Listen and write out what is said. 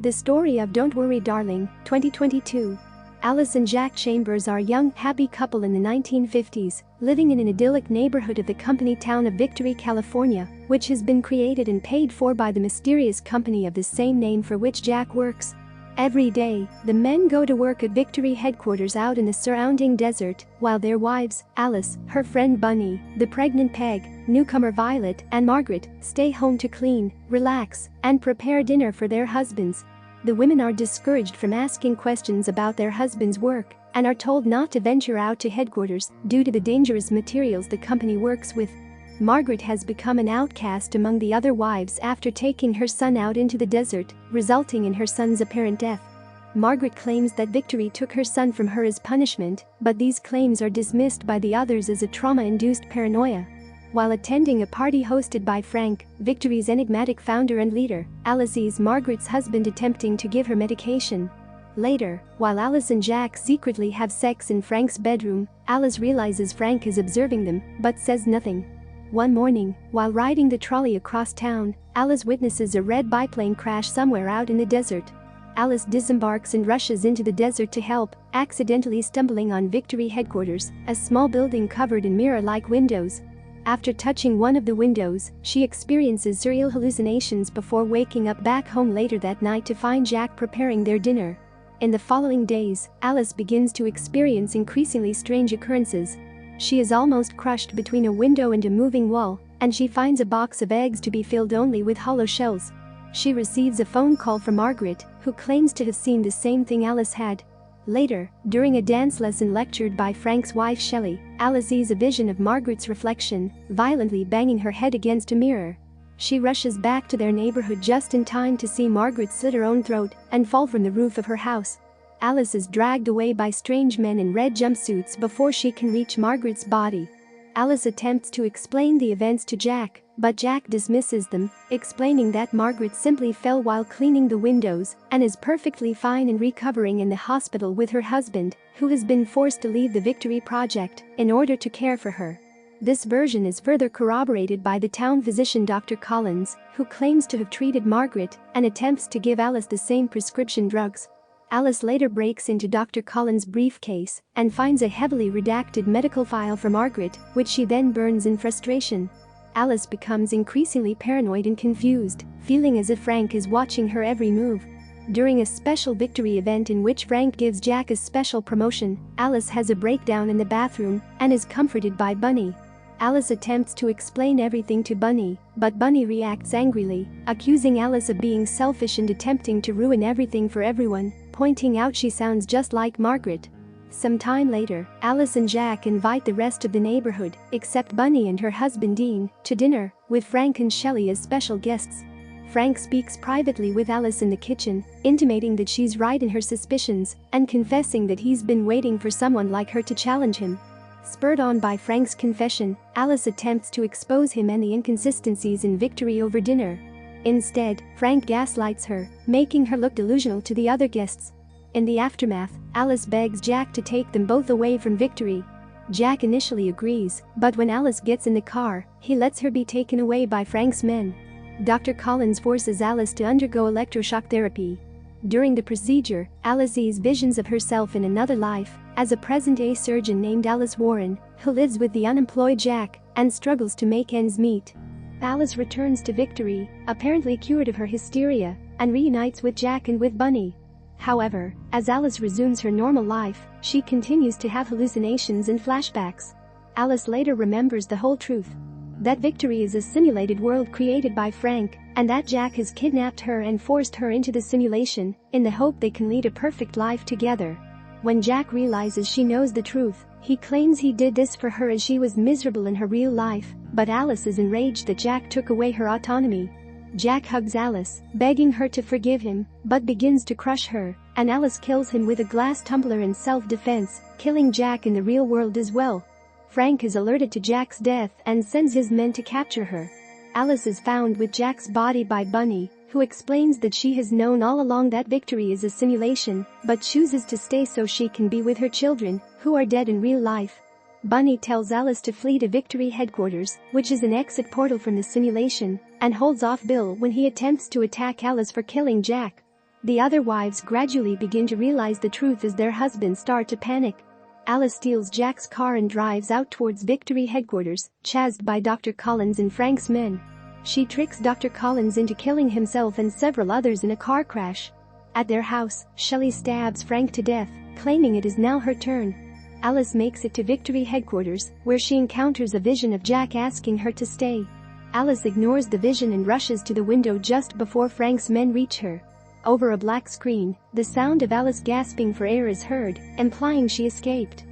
The story of Don't Worry Darling, 2022. Alice and Jack Chambers are a young, happy couple in the 1950s, living in an idyllic neighborhood of the company town of Victory, California, which has been created and paid for by the mysterious company of the same name for which Jack works. Every day, the men go to work at Victory headquarters out in the surrounding desert, while their wives, Alice, her friend Bunny, the pregnant Peg, newcomer Violet, and Margaret, stay home to clean, relax, and prepare dinner for their husbands. The women are discouraged from asking questions about their husband's work and are told not to venture out to headquarters due to the dangerous materials the company works with. Margaret has become an outcast among the other wives after taking her son out into the desert, resulting in her son's apparent death. Margaret claims that Victory took her son from her as punishment, but these claims are dismissed by the others as a trauma-induced paranoia. While attending a party hosted by Frank, Victory's enigmatic founder and leader, Alice sees Margaret's husband attempting to give her medication. Later, while Alice and Jack secretly have sex in Frank's bedroom, Alice realizes Frank is observing them, but says nothing. One morning, while riding the trolley across town, Alice witnesses a red biplane crash somewhere out in the desert. Alice disembarks and rushes into the desert to help, accidentally stumbling on Victory headquarters, a small building covered in mirror-like windows. After touching one of the windows, she experiences surreal hallucinations before waking up back home later that night to find Jack preparing their dinner. In the following days, Alice begins to experience increasingly strange occurrences. She is almost crushed between a window and a moving wall, and she finds a box of eggs to be filled only with hollow shells. She receives a phone call from Margaret, who claims to have seen the same thing Alice had. Later, during a dance lesson lectured by Frank's wife Shelley, Alice sees a vision of Margaret's reflection, violently banging her head against a mirror. She rushes back to their neighborhood just in time to see Margaret slit her own throat and fall from the roof of her house. Alice is dragged away by strange men in red jumpsuits before she can reach Margaret's body. Alice attempts to explain the events to Jack, but Jack dismisses them, explaining that Margaret simply fell while cleaning the windows and is perfectly fine and recovering in the hospital with her husband, who has been forced to leave the Victory Project in order to care for her. This version is further corroborated by the town physician Dr. Collins, who claims to have treated Margaret and attempts to give Alice the same prescription drugs. Alice later breaks into Dr. Collins' briefcase and finds a heavily redacted medical file for Margaret, which she then burns in frustration. Alice becomes increasingly paranoid and confused, feeling as if Frank is watching her every move. During a special Victory event in which Frank gives Jack a special promotion, Alice has a breakdown in the bathroom and is comforted by Bunny. Alice attempts to explain everything to Bunny, but Bunny reacts angrily, accusing Alice of being selfish and attempting to ruin everything for everyone, pointing out she sounds just like Margaret. Some time later, Alice and Jack invite the rest of the neighborhood, except Bunny and her husband Dean, to dinner, with Frank and Shelley as special guests. Frank speaks privately with Alice in the kitchen, intimating that she's right in her suspicions and confessing that he's been waiting for someone like her to challenge him. Spurred on by Frank's confession, Alice attempts to expose him and the inconsistencies in Victory over dinner. Instead, Frank gaslights her, making her look delusional to the other guests. In the aftermath, Alice begs Jack to take them both away from Victory. Jack initially agrees, but when Alice gets in the car, he lets her be taken away by Frank's men. Dr. Collins forces Alice to undergo electroshock therapy. During the procedure, Alice sees visions of herself in another life, as a present-day surgeon named Alice Warren, who lives with the unemployed Jack and struggles to make ends meet. Alice returns to Victory, apparently cured of her hysteria, and reunites with Jack and with Bunny. However, as Alice resumes her normal life, she continues to have hallucinations and flashbacks. Alice later remembers the whole truth. That Victory is a simulated world created by Frank, and that Jack has kidnapped her and forced her into the simulation, in the hope they can lead a perfect life together. When Jack realizes she knows the truth, he claims he did this for her as she was miserable in her real life, but Alice is enraged that Jack took away her autonomy. Jack hugs Alice, begging her to forgive him, but begins to crush her, and Alice kills him with a glass tumbler in self-defense, killing Jack in the real world as well. Frank is alerted to Jack's death and sends his men to capture her. Alice is found with Jack's body by Bunny, who explains that she has known all along that Victory is a simulation, but chooses to stay so she can be with her children, who are dead in real life. Bunny tells Alice to flee to Victory headquarters, which is an exit portal from the simulation, and holds off Bill when he attempts to attack Alice for killing Jack. The other wives gradually begin to realize the truth as their husbands start to panic. Alice steals Jack's car and drives out towards Victory headquarters, chased by Dr. Collins and Frank's men. She tricks Dr. Collins into killing himself and several others in a car crash. At their house, Shelley stabs Frank to death, claiming it is now her turn. Alice makes it to Victory headquarters, where she encounters a vision of Jack asking her to stay. Alice ignores the vision and rushes to the window just before Frank's men reach her. Over a black screen, the sound of Alice gasping for air is heard, implying she escaped.